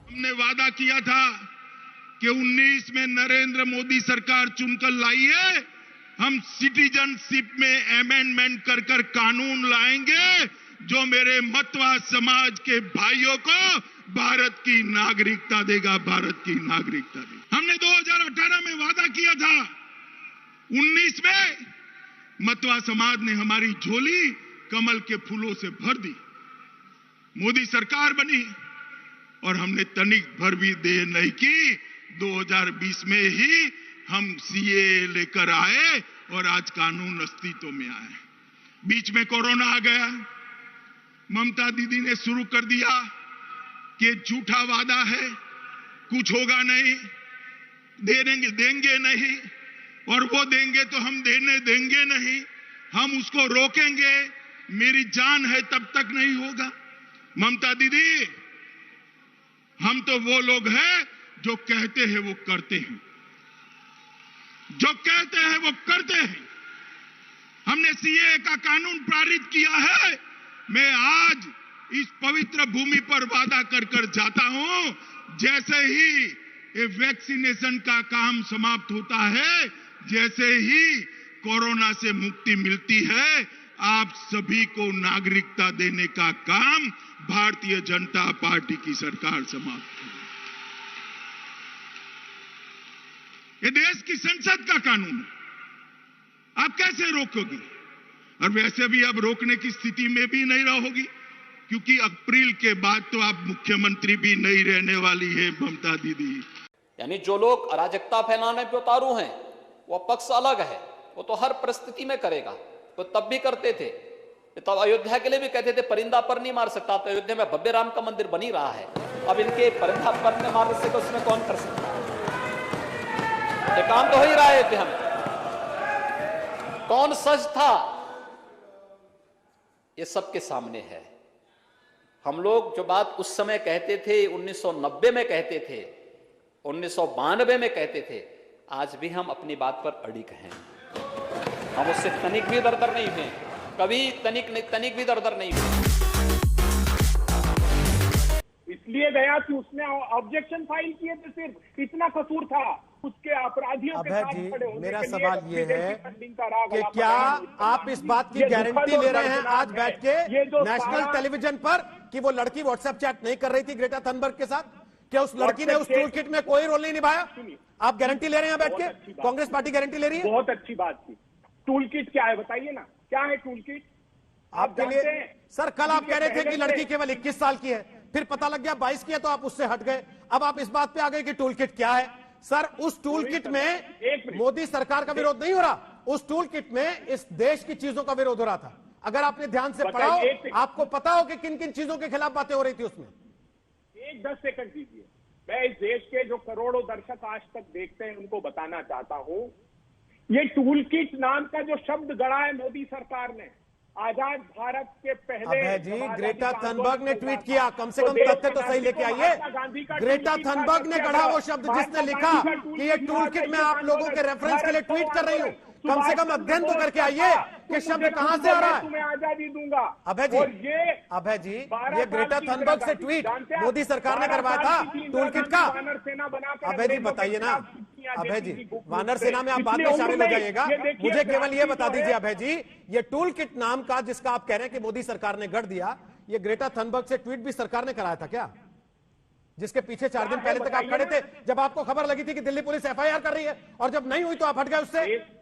हमने वादा किया था कि 19 में नरेंद्र मोदी सरकार चुनकर लाई है, हम सिटीजनशिप में अमेंडमेंट कर कर कानून लाएंगे जो मेरे मतवा समाज के भाइयों को भारत की नागरिकता देगा, भारत की नागरिकता देगा। हमने 2018 में वादा किया था, 19 में मतवा समाज ने हमारी झोली कमल के फूलों से भर दी। मोदी सरकार बनी और हमने तनिक भर भी देर नहीं की। 2020 में ही हम सीए लेकर आए और आज कानून अस्तित्व में आए। बीच में कोरोना आ गया। ममता दीदी ने शुरू कर दिया कि झूठा वादा है, कुछ होगा नहीं, देंगे नहीं, और वो देंगे तो हम देने देंगे नहीं, हम उसको रोकेंगे, मेरी जान है तब तक नहीं होगा। ममता दीदी, हम तो वो लोग हैं जो कहते हैं वो करते हैं, जो कहते हैं वो करते हैं। हमने सीए का कानून पारित किया है। मैं आज इस पवित्र भूमि पर वादा कर कर जाता हूं, जैसे ही ये वैक्सीनेशन का काम समाप्त होता है, जैसे ही कोरोना से मुक्ति मिलती है, आप सभी को नागरिकता देने का काम भारतीय जनता पार्टी की सरकार समाप्त करेगी। ये देश की संसद का कानून है, आप कैसे रोकोगे? और वैसे भी अब रोकने की स्थिति में भी नहीं रहोगी, क्योंकि अप्रैल के बाद तो आप मुख्यमंत्री भी नहीं रहने वाली है ममता दीदी। यानी जो लोग अराजकता फैलाने पे उतारू हैं, वो पक्ष अलग है, वो तो हर परिस्थिति में करेगा, तो तब भी करते थे। तो अयोध्या के लिए भी कहते थे परिंदा पर नहीं मार सकता, तो अयोध्या में भव्य राम का मंदिर बन ही रहा है। अब इनके परिंदा पर ने मार सके, उसमें कौन कर सकता है? ये काम तो हो ही रहा है अयोध्या में। कौन सच था, ये सबके सामने है। हम लोग जो बात उस समय कहते थे, 1990 में कहते थे, 1992 में कहते थे, आज भी हम अपनी बात पर अड़िग हैं। हम उससे तनिक भी दरदर नहीं हुए, कभी तनिक भी दरदर नहीं हुए। इसलिए गया कि उसने ऑब्जेक्शन फाइल किए थे, सिर्फ इतना कसूर था। उसके अपराधियों के साथ खड़े होने मेरा के लिए सवाल ये है कि कि क्या आप इस बात की गारंटी ले रहे हैं आज बैठ के नेशनल टेलीविजन पर कि वो लड़की व्हाट्सएप चैट नहीं कर रही थी ग्रेटा थनबर्ग के साथ? क्या उस लड़की ने उस टूल किट में कोई रोल नहीं निभाया? आप गारंटी ले रहे हैं बैठ के? कांग्रेस पार्टी गारंटी ले रही है? बहुत अच्छी बात की। टूल किट क्या है बताइए ना, क्या है टूल किट आपके लिए? सर, कल आप कह रहे थे कि लड़की केवल 21 साल की है, फिर पता लग गया 22 की है, तो आप उससे हट गए। अब आप इस बात पे आ गए कि टूल किट क्या है। सर, उस टूल किट में मोदी सरकार का विरोध नहीं हो रहा, उस टूल किट में इस देश की चीजों का विरोध हो रहा था। अगर आपने ध्यान से पढ़ा हो, आपको पता हो कि किन किन चीजों के खिलाफ बातें हो रही थी उसमें। 10 सेकंड दीजिए। मैं इस देश के जो करोड़ों दर्शक आज तक देखते हैं उनको बताना चाहता हूं, ये टूल किट नाम का जो शब्द गढ़ा है मोदी सरकार ने, आजाद भारत के पहले अभय जी, ग्रेटा थनबर्ग ने ट्वीट किया, कम से कम तथ्य तो सही लेके आइए। ग्रेटा थनबर्ग ने गढ़ा वो शब्द जिसने लिखा कि ये टूल किट में आप लोगों के रेफरेंस के लिए ट्वीट कर रही हूं। कम से कम अध्ययन तो करके आइए कि शब्द कहां से आ रहा है। तुम्हें आजादी दूंगा। अभय जी, ये ग्रेटा थनबर्ग से ट्वीट मोदी सरकार ने करवाया था टूल किट का। अभय जी बताइए ना, अभय जी, वानर सेना में आप बाद में शामिल हो जाइएगा, मुझे केवल ये बता दीजिए अभय जी, ये टूल किट नाम का जिसका आप कह रहे हैं कि मोदी सरकार ने गढ़ दिया, ये ग्रेटा थनबर्ग से ट्वीट भी सरकार ने कराया था क्या? जिसके पीछे 4 दिन पहले तक आप खड़े थे, जब आपको खबर लगी थी कि दिल्ली पुलिस एफआईआर कर रही है, और जब नहीं हुई तो आप हट गए उससे।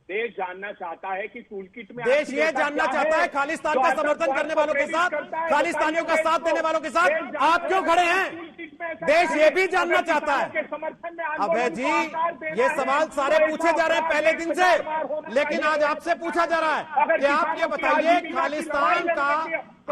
देश जानना चाहता है कि टूल किट में, देश ये जानना चाहता है खालिस्तान का समर्थन करने वालों के साथ, खालिस्तानियों का साथ देने वालों के साथ आप क्यों खड़े हैं? देश ये भी जानना चाहता है। अभय जी, ये सवाल सारे पूछे जा रहे हैं पहले दिन से, लेकिन आज आपसे पूछा जा रहा है कि आप ये बताइए, खालिस्तान का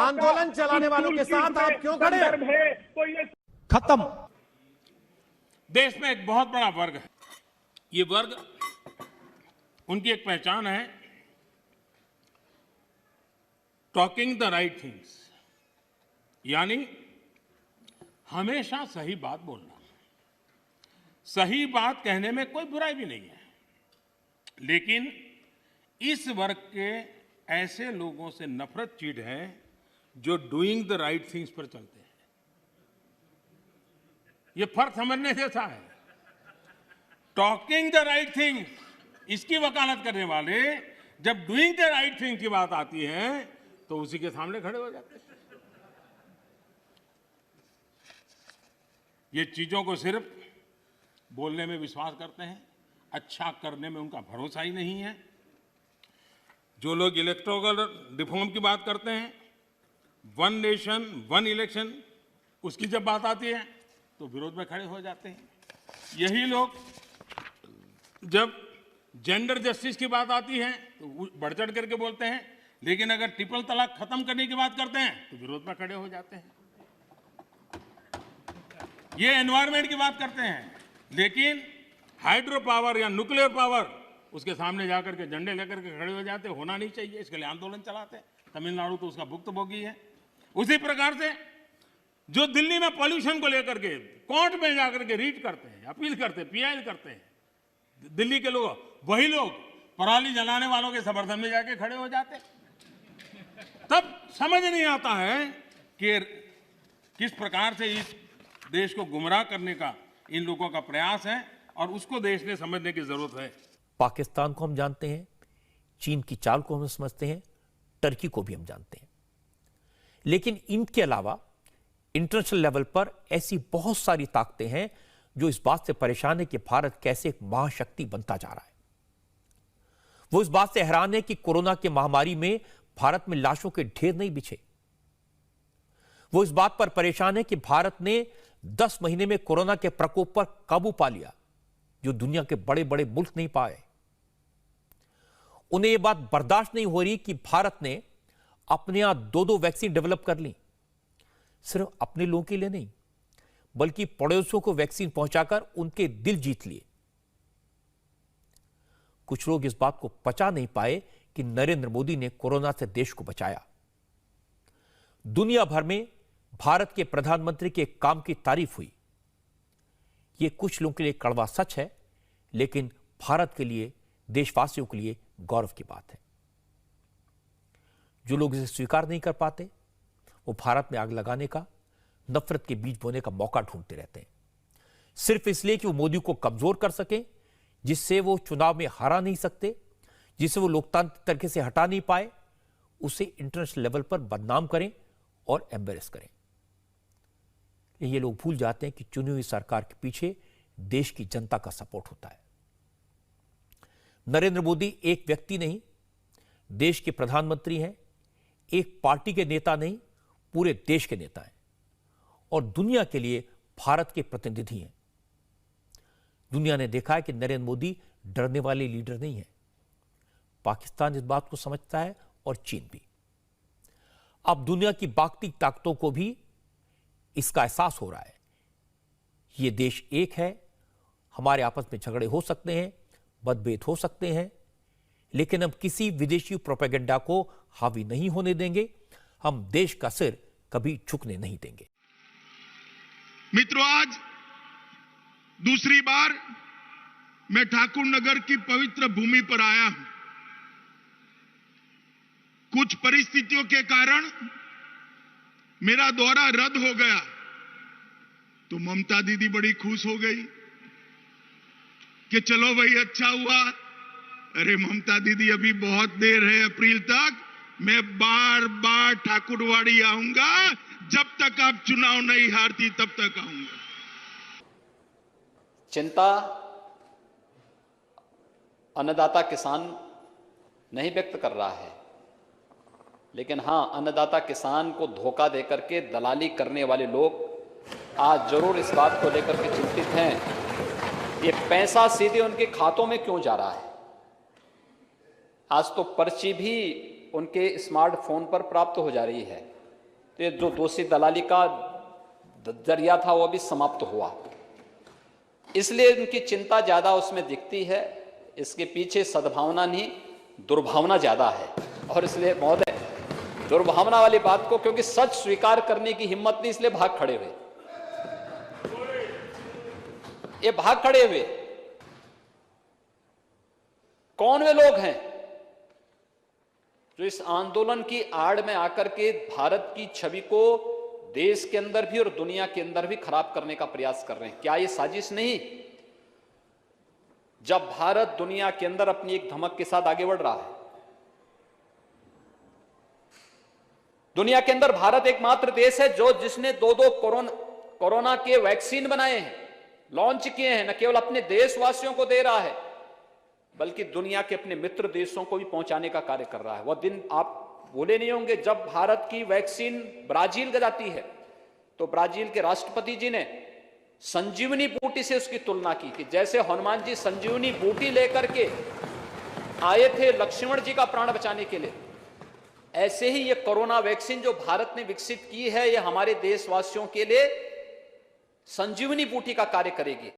आंदोलन चलाने वालों के साथ आप क्यों खड़े हैं? खत्म। देश में एक बहुत बड़ा वर्ग है, ये वर्ग, उनकी एक पहचान है टॉकिंग द राइट थिंग्स, यानी हमेशा सही बात बोलना। सही बात कहने में कोई बुराई भी नहीं है, लेकिन इस वर्ग के ऐसे लोगों से नफरत चीड़ है जो डूइंग द राइट थिंग्स पर चलते हैं। ये फर्क समझने जैसा है। टॉकिंग द राइट थिंग्स इसकी वकालत करने वाले जब डूइंग द राइट थिंग की बात आती है तो उसी के सामने खड़े हो जाते हैं। ये चीजों को सिर्फ बोलने में विश्वास करते हैं, अच्छा करने में उनका भरोसा ही नहीं है। जो लोग इलेक्टोरल रिफॉर्म की बात करते हैं, वन नेशन वन इलेक्शन, उसकी जब बात आती है तो विरोध में खड़े हो जाते हैं। यही लोग जब जेंडर जस्टिस की बात आती है तो बढ़ चढ़ करके बोलते हैं, लेकिन अगर ट्रिपल तलाक खत्म करने की बात करते हैं तो विरोध में खड़े हो जाते हैं। ये एनवायरमेंट की बात करते हैं, लेकिन हाइड्रो पावर या न्यूक्लियर पावर उसके सामने जाकर के झंडे लेकर के खड़े हो जाते। होना नहीं चाहिए, इसके लिए आंदोलन चलाते हैं। तमिलनाडु तो उसका भुक्तभोगी है। उसी प्रकार से जो दिल्ली में पॉल्यूशन को लेकर के कोर्ट में जाकर के रीट करते हैं, अपील करते हैं, पीआई करते हैं, दिल्ली के लोग, वही लोग पराली जलाने वालों के समर्थन में जाके खड़े हो जाते। तब समझ नहीं आता है कि किस प्रकार से इस देश को गुमराह करने का इन लोगों का प्रयास है, और उसको देश ने समझने की जरूरत है। पाकिस्तान को हम जानते हैं, चीन की चाल को हम समझते हैं, टर्की को भी हम जानते हैं, लेकिन इनके अलावा इंटरनेशनल लेवल पर ऐसी बहुत सारी ताकतें हैं जो इस बात से परेशान है कि भारत कैसे एक महाशक्ति बनता जा रहा है। वो इस बात से हैरान है कि कोरोना की महामारी में भारत में लाशों के ढेर नहीं बिछे। वो इस बात पर परेशान है कि भारत ने 10 महीने में कोरोना के प्रकोप पर काबू पा लिया, जो दुनिया के बड़े बड़े मुल्क नहीं पाए। उन्हें यह बात बर्दाश्त नहीं हो रही कि भारत ने अपने यहां 2-2 वैक्सीन डेवलप कर ली, सिर्फ अपने लोगों के लिए नहीं बल्कि पड़ोसियों को वैक्सीन पहुंचाकर उनके दिल जीत लिए। कुछ लोग इस बात को पचा नहीं पाए कि नरेंद्र मोदी ने कोरोना से देश को बचाया। दुनिया भर में भारत के प्रधानमंत्री के काम की तारीफ हुई। यह कुछ लोगों के लिए कड़वा सच है, लेकिन भारत के लिए, देशवासियों के लिए गौरव की बात है। जो लोग इसे स्वीकार नहीं कर पाते वो भारत में आग लगाने का, नफरत के बीज बोने का मौका ढूंढते रहते हैं, सिर्फ इसलिए कि वो मोदी को कमजोर कर सकें, जिससे वो चुनाव में हरा नहीं सकते, जिसे वो लोकतांत्रिक तरीके से हटा नहीं पाए, उसे इंटरनेशनल लेवल पर बदनाम करें और एम्बेरस करें। ये लोग भूल जाते हैं कि चुनी हुई सरकार के पीछे देश की जनता का सपोर्ट होता है। नरेंद्र मोदी एक व्यक्ति नहीं, देश के प्रधानमंत्री हैं, एक पार्टी के नेता नहीं, पूरे देश के नेता हैं और दुनिया के लिए भारत के प्रतिनिधि हैं। दुनिया ने देखा है कि नरेंद्र मोदी डरने वाले लीडर नहीं है। पाकिस्तान इस बात को समझता है और चीन भी। अब दुनिया की बाकी ताकतों को भी इसका एहसास हो रहा है। यह देश एक है, हमारे आपस में झगड़े हो सकते हैं, मतभेद हो सकते हैं, लेकिन हम किसी विदेशी प्रोपेगेंडा को हावी नहीं होने देंगे। हम देश का सिर कभी झुकने नहीं देंगे। मित्रों, आज दूसरी बार मैं ठाकुर नगर की पवित्र भूमि पर आया हूं। कुछ परिस्थितियों के कारण मेरा दौरा रद्द हो गया, तो ममता दीदी बड़ी खुश हो गई कि चलो भाई अच्छा हुआ। अरे ममता दीदी, अभी बहुत देर है, अप्रैल तक मैं बार बार ठाकुरवाड़ी आऊंगा, जब तक आप चुनाव नहीं हारती तब तक आऊंगा। चिंता अन्नदाता किसान नहीं व्यक्त कर रहा है, लेकिन हां, अन्नदाता किसान को धोखा देकर के दलाली करने वाले लोग आज जरूर इस बात को लेकर के चिंतित हैं, ये पैसा सीधे उनके खातों में क्यों जा रहा है। आज तो पर्ची भी उनके स्मार्टफोन पर प्राप्त हो जा रही है। तो ये जो दोषी दलाली का जरिया था वो भी समाप्त हुआ, इसलिए उनकी चिंता ज्यादा उसमें दिखती है। इसके पीछे सद्भावना नहीं, दुर्भावना ज्यादा है। और इसलिए महोदय, दुर्भावना वाली बात को, क्योंकि सच स्वीकार करने की हिम्मत नहीं, इसलिए भाग खड़े हुए। ये भाग खड़े हुए कौन वे लोग हैं जो इस आंदोलन की आड़ में आकर के भारत की छवि को देश के अंदर भी और दुनिया के अंदर भी खराब करने का प्रयास कर रहे हैं। क्या ये साजिश नहीं? जब भारत दुनिया के अंदर अपनी एक धमक के साथ आगे बढ़ रहा है, दुनिया के अंदर भारत एकमात्र देश है जो जिसने दो कोरोना के वैक्सीन बनाए हैं, लॉन्च किए हैं, न केवल अपने देशवासियों को दे रहा है बल्कि दुनिया के अपने मित्र देशों को भी पहुंचाने का कार्य कर रहा है। वह दिन आप भूले नहीं होंगे जब भारत की वैक्सीन ब्राजील को जाती है तो ब्राजील के राष्ट्रपति जी ने संजीवनी बूटी से उसकी तुलना की कि जैसे हनुमान जी संजीवनी बूटी लेकर के आए थे लक्ष्मण जी का प्राण बचाने के लिए, ऐसे ही ये कोरोना वैक्सीन जो भारत ने विकसित की है ये हमारे देशवासियों के लिए संजीवनी बूटी का कार्य करेगी।